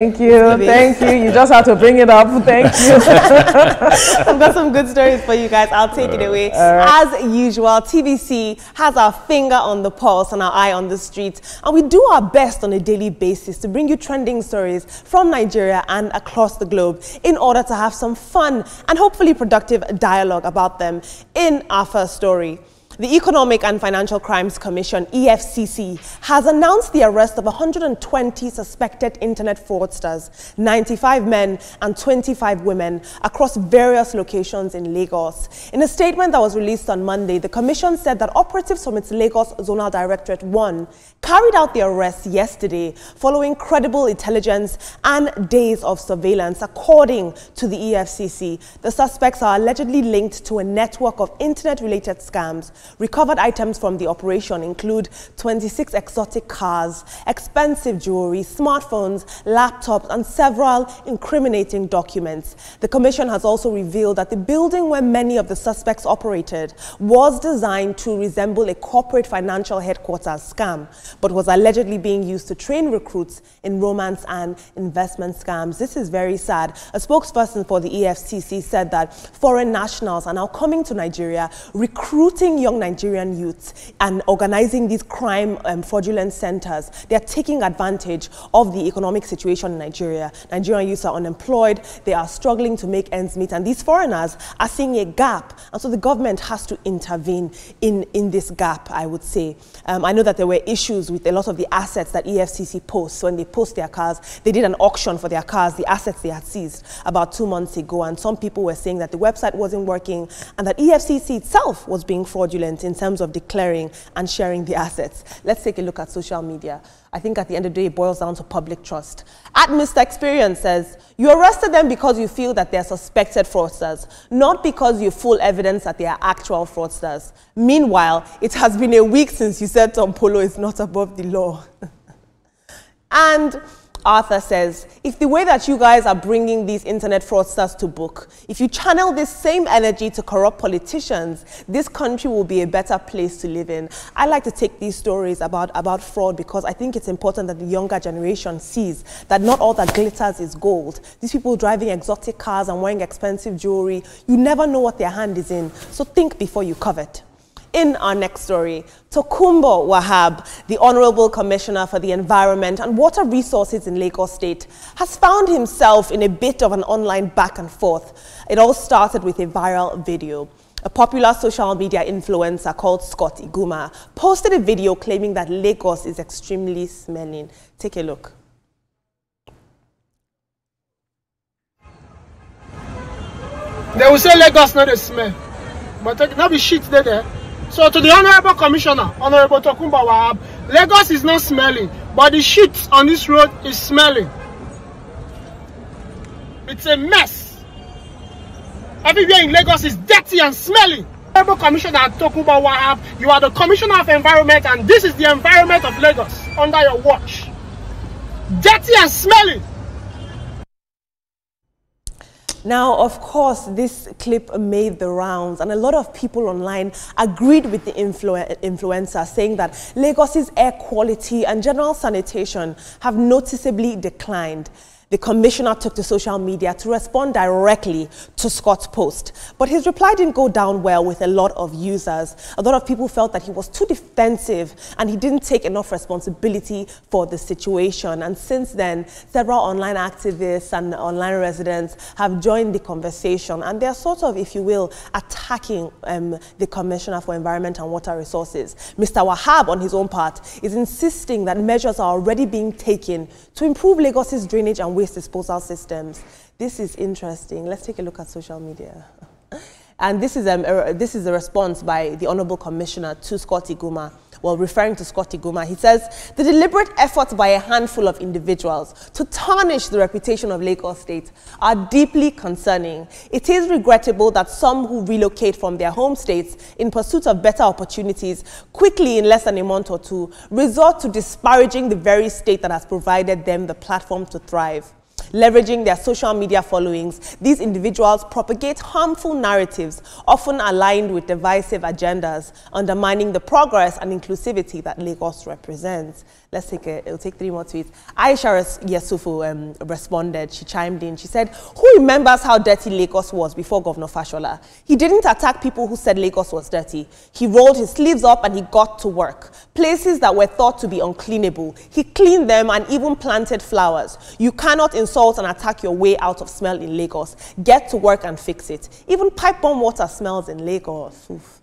Thank you, thank you. You just have to bring it up. Thank you. I've got some good stories for you guys. I'll take it away. Right. As usual, TVC has our finger on the pulse and our eye on the street. And we do our best on a daily basis to bring you trending stories from Nigeria and across the globe in order to have some fun and hopefully productive dialogue about them. In our first story, the Economic and Financial Crimes Commission, EFCC, has announced the arrest of 120 suspected internet fraudsters, 95 men and 25 women across various locations in Lagos. In a statement that was released on Monday, the commission said that operatives from its Lagos Zonal Directorate 1 carried out the arrest yesterday following credible intelligence and days of surveillance. According to the EFCC, the suspects are allegedly linked to a network of internet-related scams. Recovered items from the operation include 26 exotic cars, expensive jewelry, smartphones, laptops, and several incriminating documents. The commission has also revealed that the building where many of the suspects operated was designed to resemble a corporate financial headquarters scam, but was allegedly being used to train recruits in romance and investment scams. This is very sad. A spokesperson for the EFCC said that foreign nationals are now coming to Nigeria, recruiting young Nigerian youths and organizing these crime fraudulent centers. They are taking advantage of the economic situation in Nigeria. Nigerian youths are unemployed, they are struggling to make ends meet, and these foreigners are seeing a gap, and so the government has to intervene in this gap, I would say. I know that there were issues with a lot of the assets that EFCC posts. When they post their cars, they did an auction for their cars, the assets they had seized about 2 months ago, and some people were saying that the website wasn't working and that EFCC itself was being fraudulent in terms of declaring and sharing the assets. Let's take a look at social media. I think at the end of the day, it boils down to public trust. At Mr. Experience says, you arrested them because you feel that they're suspected fraudsters, not because you have full evidence that they are actual fraudsters. Meanwhile, it has been a week since you said Tom Polo is not above the law. And Arthur says, if the way that you guys are bringing these internet fraudsters to book, if you channel this same energy to corrupt politicians, this country will be a better place to live in. I like to take these stories about fraud because I think it's important that the younger generation sees that not all that glitters is gold. These people driving exotic cars and wearing expensive jewelry, you never know what their hand is in. So think before you covet. In our next story, Tokunbo Wahab, the Honorable Commissioner for the Environment and Water Resources in Lagos State, has found himself in a bit of an online back and forth. It all started with a viral video. A popular social media influencer called Scott Iguma posted a video claiming that Lagos is extremely smelling. Take a look. They will say Lagos not a smell, but not be shit there. So to the Honorable Commissioner, Honorable Tokunbo Wahab, Lagos is not smelling, but the shit on this road is smelling. It's a mess. Everywhere in Lagos is dirty and smelling. Honorable Commissioner Tokunbo Wahab, you are the Commissioner of Environment, and this is the environment of Lagos under your watch. Dirty and smelling. Now, of course, this clip made the rounds, and a lot of people online agreed with the influencer, saying that Lagos's air quality and general sanitation have noticeably declined. The commissioner took to social media to respond directly to Scott's post. But his reply didn't go down well with a lot of users. A lot of people felt that he was too defensive and he didn't take enough responsibility for the situation. And since then, several online activists and online residents have joined the conversation. And they're sort of, if you will, attacking the Commissioner for Environment and Water Resources. Mr. Wahab, on his own part, is insisting that measures are already being taken to improve Lagos's drainage and waste disposal systems. This is interesting. Let's take a look at social media. And this is a response by the Honorable Commissioner to Scott Iguma. Well, referring to Scott Iguma, he says, the deliberate efforts by a handful of individuals to tarnish the reputation of Lagos State are deeply concerning. It is regrettable that some who relocate from their home states in pursuit of better opportunities quickly, in less than a month or two, resort to disparaging the very state that has provided them the platform to thrive. Leveraging their social media followings, these individuals propagate harmful narratives, often aligned with divisive agendas, undermining the progress and inclusivity that Lagos represents. It'll take 3 more tweets. Aisha Yesufu responded. She chimed in. She said, who remembers how dirty Lagos was before Governor Fashola? He didn't attack people who said Lagos was dirty. He rolled his sleeves up and he got to work. Places that were thought to be uncleanable, he cleaned them and even planted flowers. You cannot insult and attack your way out of smell in Lagos. Get to work and fix it. Even pipe bomb water smells in Lagos. Oof.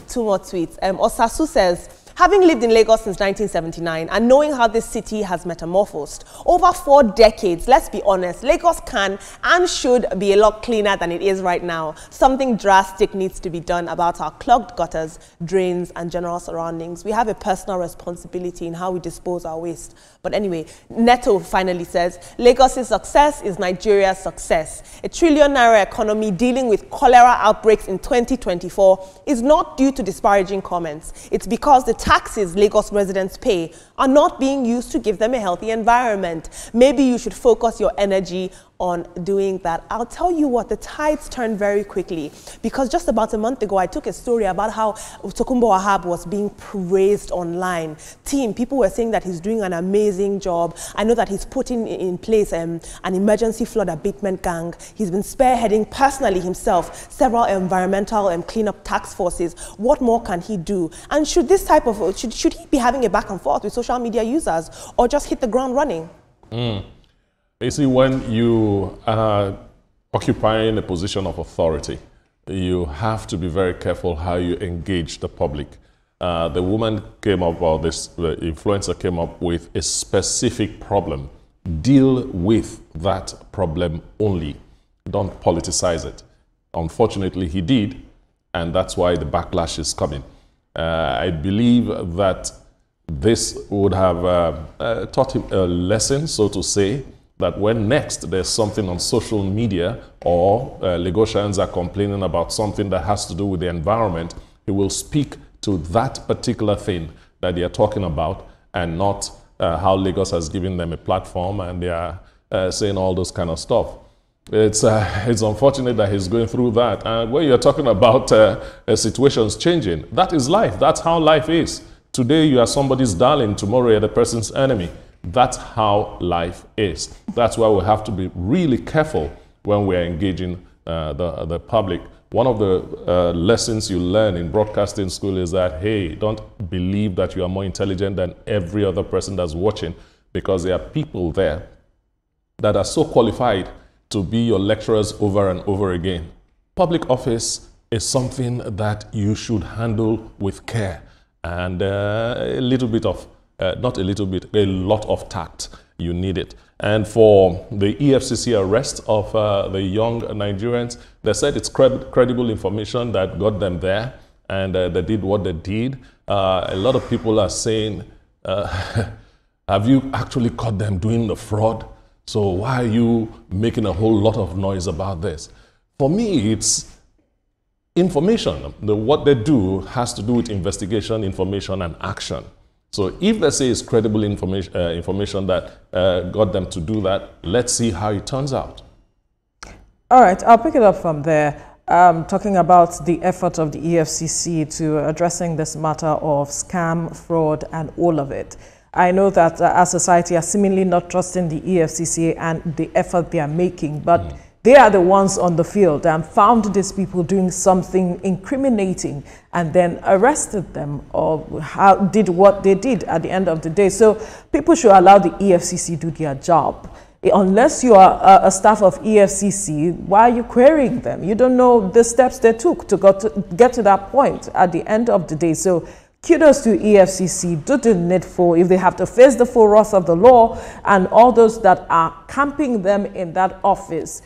2 more tweets. Osasu says, having lived in Lagos since 1979 and knowing how this city has metamorphosed, over 4 decades, let's be honest, Lagos can and should be a lot cleaner than it is right now. Something drastic needs to be done about our clogged gutters, drains, and general surroundings. We have a personal responsibility in how we dispose our waste. But anyway, Neto finally says, Lagos's success is Nigeria's success. A ₦1 trillion economy dealing with cholera outbreaks in 2024 is not due to disparaging comments. It's because the taxes Lagos residents pay are not being used to give them a healthy environment. Maybe you should focus your energy on doing that. I'll tell you what, the tides turn very quickly, because just about a month ago, I took a story about how Tokunbo Wahab was being praised online. People were saying that he's doing an amazing job. I know that he's putting in place an emergency flood abatement gang. He's been spearheading personally himself several environmental cleanup task forces. What more can he do? And should this type of, should he be having a back and forth with social media users, or just hit the ground running? You see, when you are occupying a position of authority, you have to be very careful how you engage the public. The woman came up, or the influencer came up with a specific problem. Deal with that problem only. Don't politicize it. Unfortunately, he did, and that's why the backlash is coming. I believe that this would have taught him a lesson, so to say, that when next there's something on social media or Lagosians are complaining about something that has to do with the environment, he will speak to that particular thing that they are talking about, and not how Lagos has given them a platform and they are saying all those kind of stuff. It's unfortunate that he's going through that. And when you're talking about situations changing, that is life. That's how life is. Today you are somebody's darling, tomorrow you're the person's enemy. That's how life is. That's why we have to be really careful when we're engaging the public. One of the lessons you learn in broadcasting school is that, hey, don't believe that you are more intelligent than every other person that's watching, because there are people there that are so qualified to be your lecturers over and over again. Public office is something that you should handle with care and a little bit of not a little bit, a lot of tact. You need it. And for the EFCC arrest of the young Nigerians, they said it's credible information that got them there, and they did what they did. A lot of people are saying, have you actually caught them doing the fraud? So why are you making a whole lot of noise about this? For me, it's information. What they do has to do with investigation, information, and action. So if they say it's credible information that got them to do that, let's see how it turns out. All right, I'll pick it up from there. Talking about the effort of the EFCC to addressing this matter of scam, fraud, and all of it. I know that our society are seemingly not trusting the EFCC and the effort they are making, but they are the ones on the field and found these people doing something incriminating and then arrested them, or did what they did at the end of the day. So people should allow the EFCC do their job. Unless you are a staff of EFCC, why are you querying them? You don't know the steps they took to get to that point at the end of the day. So kudos to EFCC, do the needful. If they have to face the full wrath of the law, and all those that are camping them in that office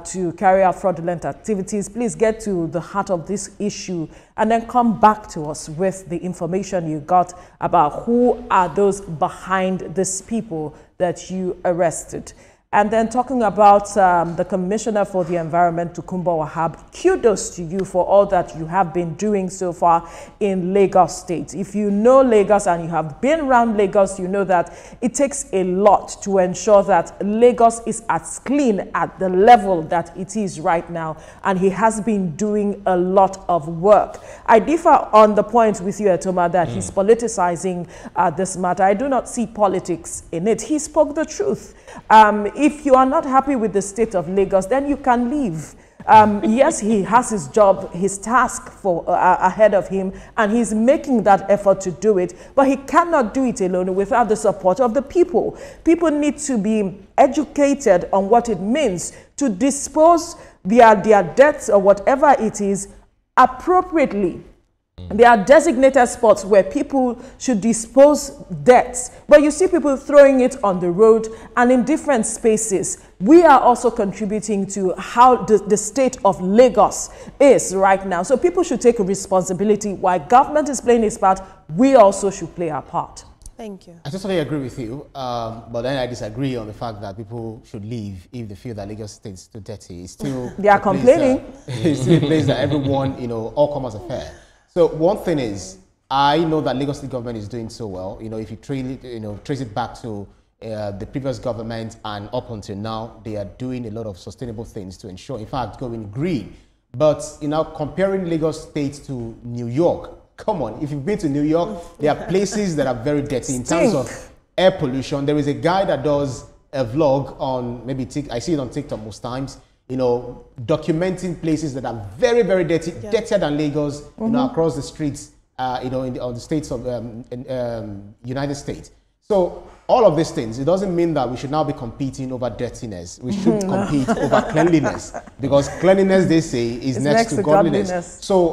to carry out fraudulent activities, please get to the heart of this issue and then come back to us with the information you got about who are those behind these people that you arrested. And then talking about the Commissioner for the Environment, Tokunbo Wahab, kudos to you for all that you have been doing so far in Lagos State. If you know Lagos and you have been around Lagos, you know that it takes a lot to ensure that Lagos is as clean at the level that it is right now. And he has been doing a lot of work. I differ on the point with you, Etoma, that he's politicizing this matter. I do not see politics in it. He spoke the truth. If you are not happy with the state of Lagos, then you can leave. Yes, he has his job, his task for ahead of him, and he's making that effort to do it. But he cannot do it alone without the support of the people. People need to be educated on what it means to dispose their debts or whatever it is appropriately. There are designated spots where people should dispose debts, but you see people throwing it on the road and in different spaces. We are also contributing to how the state of Lagos is right now. So people should take a responsibility. While government is playing its part, we also should play our part. Thank you. I totally agree with you, but then I disagree on the fact that people should leave if they feel that Lagos State is too dirty. It's still they are complaining. It's still a place that everyone, all comers affair. So one thing is, I know that Lagos State government is doing so well. If you trace it back to the previous government and up until now, they are doing a lot of sustainable things to ensure, in fact, going green. But comparing Lagos State to New York, come on, if you've been to New York, there are places that are very dirty in terms of air pollution. There is a guy that does a vlog on I see it on TikTok most times. Documenting places that are very, very dirty, dirtier than Lagos, across the streets, on the states of United States. So all of these things, it doesn't mean that we should now be competing over dirtiness. We should compete over cleanliness, because cleanliness, they say, is next to godliness. So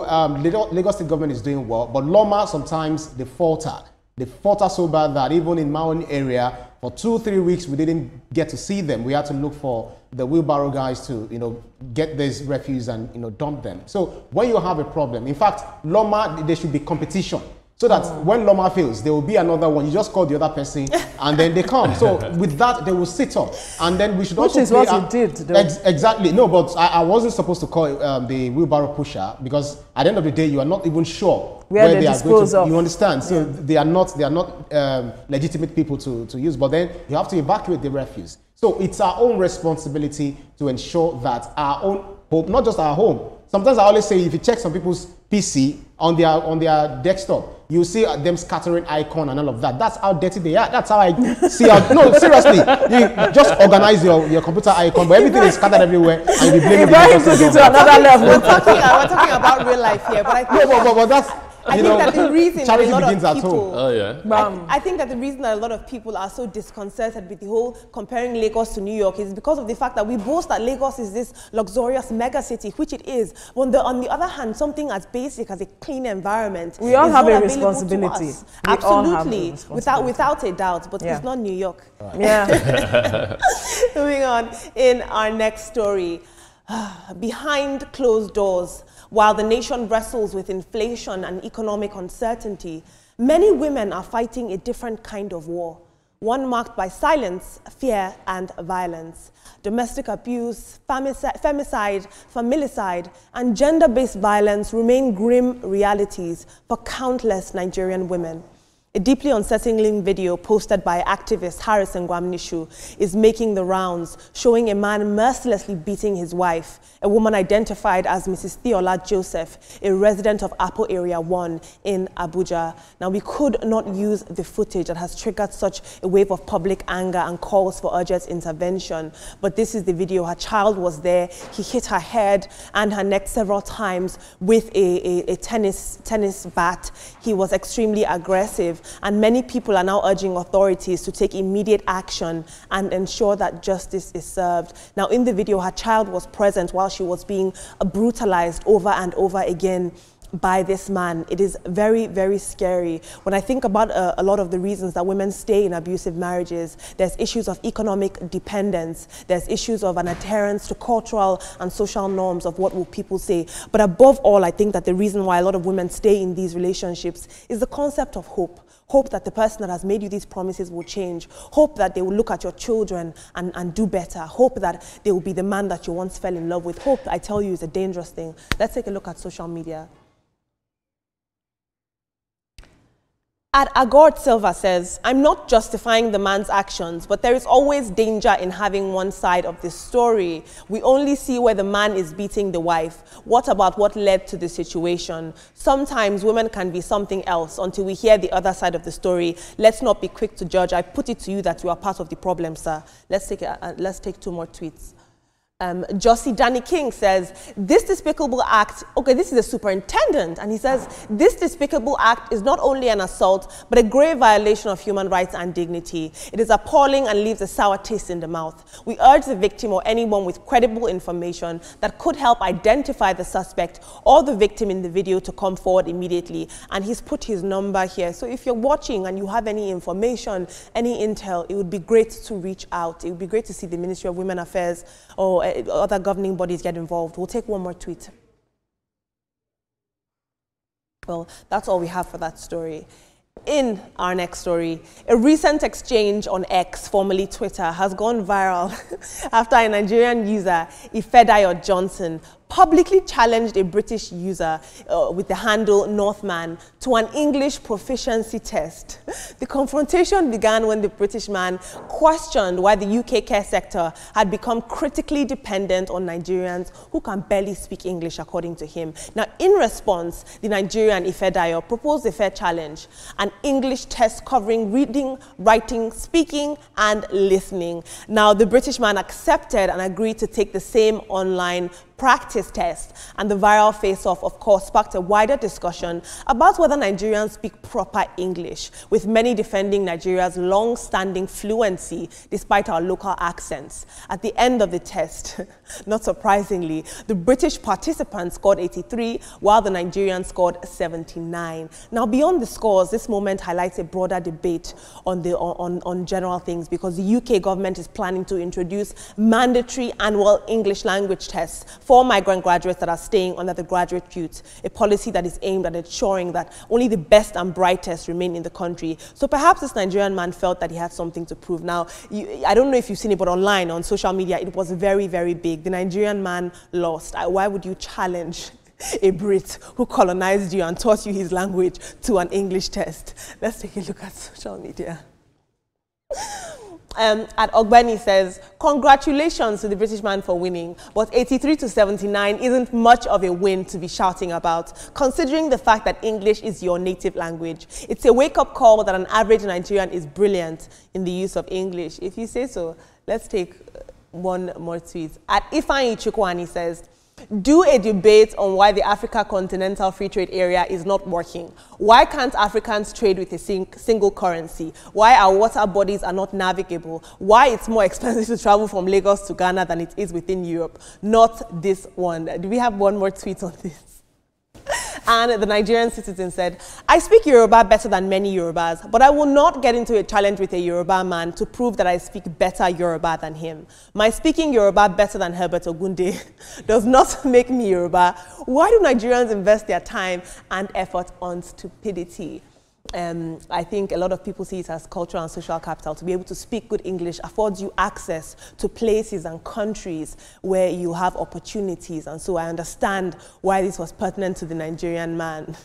Lagos State government is doing well, but Loma, sometimes they falter. They falter so bad that even in my own area, for 2-3 weeks, we didn't get to see them. We had to look for the wheelbarrow guys to, get this refuse and, dump them. So when you have a problem, in fact, Loma, there should be competition. So that when Loma fails, there will be another one. You just call the other person and then they come. So with that, they will sit up. And then we should also play... Which is what you did. Exactly. No, but I wasn't supposed to call the wheelbarrow pusher, because at the end of the day, you are not even sure where they are going to. You understand? So they are not legitimate people to use. But then you have to evacuate the refuse. So it's our own responsibility to ensure that our own home, not just our home. Sometimes I always say, if you check some people's PC on their desktop, you see them scattering icon and all of that. That's how dirty they are. That's how I see how. No, seriously, you just organize your computer icon, but everything is scattered everywhere, and you be blaming to another level. We're talking about real life here, but I think but that's. I think that the reason that a lot of people, I think that the reason that a lot of people are so disconcerted with the whole comparing Lagos to New York is because of the fact that we boast that Lagos is this luxurious mega city, which it is. On the other hand, something as basic as a clean environment, we all have a responsibility. Absolutely, without a doubt. But it's not New York. Right. Yeah. Moving on, in our next story, behind closed doors. While the nation wrestles with inflation and economic uncertainty, many women are fighting a different kind of war, one marked by silence, fear, and violence. Domestic abuse, femicide, familicide, and gender-based violence remain grim realities for countless Nigerian women. A deeply unsettling video posted by activist Harrison Gwamnishu is making the rounds, showing a man mercilessly beating his wife, a woman identified as Mrs. Theola Joseph, a resident of Apple Area 1 in Abuja. Now, we could not use the footage that has triggered such a wave of public anger and calls for urgent intervention, but this is the video. Her child was there. He hit her head and her neck several times with a tennis bat. He was extremely aggressive. And many people are now urging authorities to take immediate action and ensure that justice is served. Now, in the video, her child was present while she was being brutalized over and over again by this man. It is very, very scary. When I think about a lot of the reasons that women stay in abusive marriages, there's issues of economic dependence, there's issues of an adherence to cultural and social norms of what will people say. But above all, I think that the reason why a lot of women stay in these relationships is the concept of hope. Hope that the person that has made you these promises will change. Hope that they will look at your children and do better. Hope that they will be the man that you once fell in love with. Hope, I tell you, is a dangerous thing. Let's take a look at social media. At Agord Silva says, I'm not justifying the man's actions, but there is always danger in having one side of the story. We only see where the man is beating the wife. What about what led to the situation? Sometimes women can be something else until we hear the other side of the story. Let's not be quick to judge. I put it to you that you are part of the problem, sir. Let's take 2 more tweets. Josie Danny King says, this despicable act, okay, this is a superintendent, and he says, this despicable act is not only an assault, but a grave violation of human rights and dignity. It is appalling and leaves a sour taste in the mouth. We urge the victim or anyone with credible information that could help identify the suspect or the victim in the video to come forward immediately. And he's put his number here. So if you're watching and you have any information, any intel, it would be great to reach out. It would be great to see the Ministry of Women Affairs or other governing bodies get involved. We'll take 1 more tweet. Well, that's all we have for that story. In our next story, a recent exchange on X, formerly Twitter, has gone viral after a Nigerian user, Ifedayo Johnson, publicly challenged a British user with the handle Northman to an English proficiency test. The confrontation began when the British man questioned why the UK care sector had become critically dependent on Nigerians who can barely speak English, according to him. Now, in response, the Nigerian Ifedayo proposed a fair challenge, an English test covering reading, writing, speaking, and listening. Now, the British man accepted and agreed to take the same online practice test, and the viral face-off, of course, sparked a wider discussion about whether Nigerians speak proper English, with many defending Nigeria's long-standing fluency despite our local accents. At the end of the test, not surprisingly, the British participants scored 83, while the Nigerians scored 79. Now, beyond the scores, this moment highlights a broader debate on general things, because the UK government is planning to introduce mandatory annual English language tests for migrant graduates that are staying under the graduate route, a policy that is aimed at ensuring that only the best and brightest remain in the country. So perhaps this Nigerian man felt that he had something to prove. Now, I don't know if you've seen it, but online, on social media, it was very, very big. The Nigerian man lost. Why would you challenge a Brit who colonized you and taught you his language to an English test? Let's take a look at social media. At Ogbeni says, congratulations to the British man for winning, but 83 to 79 isn't much of a win to be shouting about, considering the fact that English is your native language. It's a wake-up call that an average Nigerian is brilliant in the use of English. If you say so, let's take 1 more tweet. At Ifeanyi Chukwani says, do a debate on why the Africa Continental Free Trade Area is not working. Why can't Africans trade with a single currency? Why our water bodies are not navigable? Why it's more expensive to travel from Lagos to Ghana than it is within Europe? Not this one. Do we have 1 more tweet on this? And the Nigerian citizen said, I speak Yoruba better than many Yorubas, but I will not get into a challenge with a Yoruba man to prove that I speak better Yoruba than him. My speaking Yoruba better than Herbert Ogunde does not make me Yoruba. Why do Nigerians invest their time and effort on stupidity? I think a lot of people see it as cultural and social capital. To be able to speak good English affords you access to places and countries where you have opportunities. And so I understand why this was pertinent to the Nigerian man.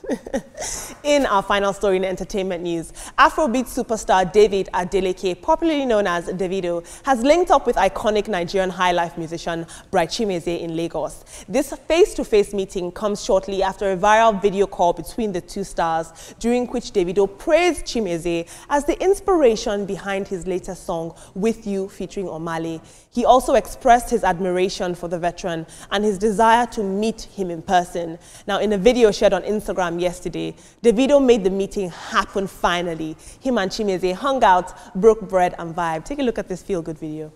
In our final story in entertainment news, Afrobeat superstar David Adeleke, popularly known as Davido, has linked up with iconic Nigerian highlife musician Bright Chimeze in Lagos. This face-to-face meeting comes shortly after a viral video call between the two stars, during which Davido praised Chimeze as the inspiration behind his latest song, With You, featuring Omale. He also expressed his admiration for the veteran and his desire to meet him in person. Now, in a video shared on Instagram yesterday, Davido made the meeting happen finally. Him and Chimeze hung out, broke bread and vibe. Take a look at this feel-good video.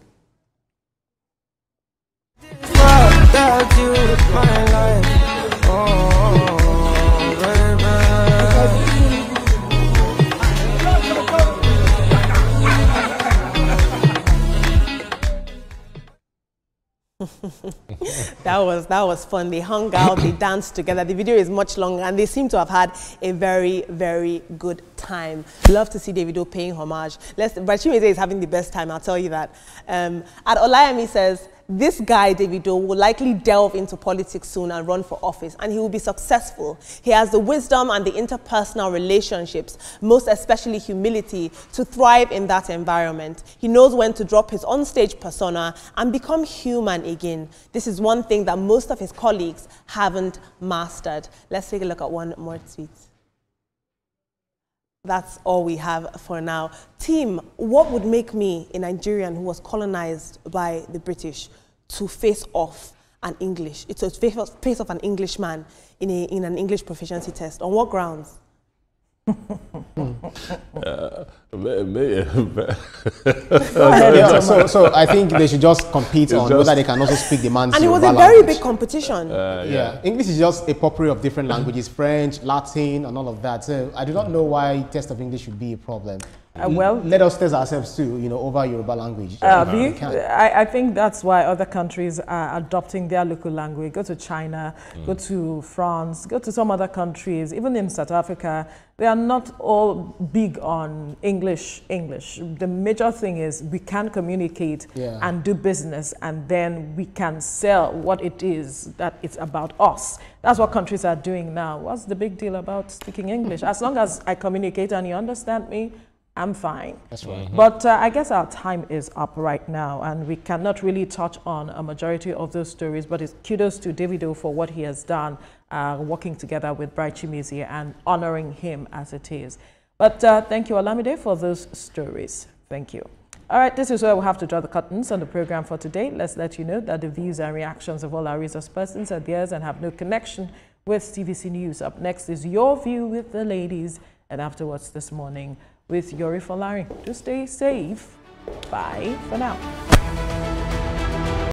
That was fun. They hung out, they danced together. The video is much longer, and they seem to have had a very, very good time. Love to see Davido paying homage. Brachimeze is having the best time, I'll tell you that. At Olayemi says, this guy, Davido, will likely delve into politics soon and run for office, and he will be successful. He has the wisdom and the interpersonal relationships, most especially humility, to thrive in that environment. He knows when to drop his onstage persona and become human again. This is one thing that most of his colleagues haven't mastered. Let's take a look at one more tweet. That's all we have for now. Team, what would make me, a Nigerian who was colonized by the British, to face off an English? It's a face off an Englishman in an English proficiency test. On what grounds? So I think they should just compete on whether they can also speak the man's And it was a language. very big competition. Yeah, English is just a potpourri of different languages, French, Latin, and all of that. So I do not know why test of English should be a problem. Well, let us test ourselves too, over Yoruba language. I think that's why other countries are adopting their local language. Go to China, go to France, go to some other countries, even in South Africa. They are not all big on English. The major thing is we can communicate and do business, and then we can sell what it is that it's about us. That's what countries are doing now. What's the big deal about speaking English? As long as I communicate and you understand me, I'm fine. That's right. But I guess our time is up right now, and we cannot really touch on a majority of those stories, but it's kudos to Davido for what he has done, working together with Brachimeze and honoring him as it is. But thank you, Olamide, for those stories. Thank you. All right, this is where we'll have to draw the curtains on the program for today. Let's let you know that the views and reactions of all our resource persons are theirs and have no connection with TVC News. Up next is Your View with the Ladies, and afterwards this morning, with Yori Folari. Do stay safe. Bye for now.